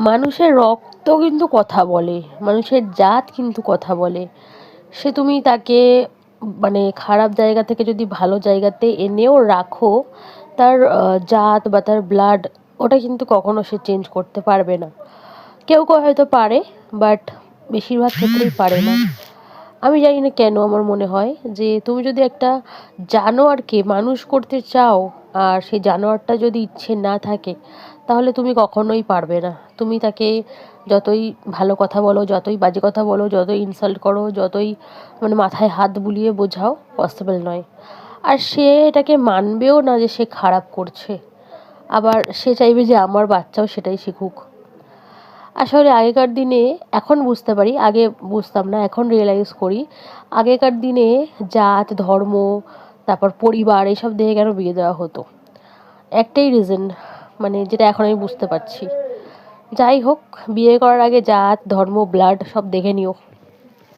মানুষের রক্ত কিন্তু কথা বলে, মানুষের জাত কিন্তু কথা বলে। সে তুমি তাকে মানে খারাপ জায়গা থেকে যদি ভালো জায়গাতে এনেও রাখো, তার জাত বা তার ব্লাড ওটা কিন্তু কখনো সে চেঞ্জ করতে পারবে না। কেউ কেউ হয়তো পারে, বাট বেশিরভাগ ক্ষেত্রেই পারে না। আমি জানি না কেন আমার মনে হয় যে তুমি যদি একটা জানোয়ারকে মানুষ করতে চাও, আর সেই জানোয়ারটা যদি ইচ্ছে না থাকে, তাহলে তুমি কখনোই পারবে না। তুমি তাকে যতই ভালো কথা বলো, যতই বাজে কথা বলো, যতই ইনসাল্ট করো, যতই মানে মাথায় হাত বুলিয়ে বোঝাও, পসিবল নয়। আর সে এটাকে মানবেও না যে সে খারাপ করছে। আবার সে চাইবে যে আমার বাচ্চাও সেটাই শিখুক। আসলে আগেকার দিনে, এখন বুঝতে পারি, আগে বুঝতাম না, এখন রিয়েলাইজ করি আগেকার দিনে জাত, ধর্ম, তারপর পরিবার এইসব দেখে কেন বিয়ে দেওয়া হতো। একটাই রিজন, মানে যেটা এখন আমি বুঝতে পারছি। যাই হোক, বিয়ে করার আগে জাত, ধর্ম, ব্লাড সব দেখে নিও।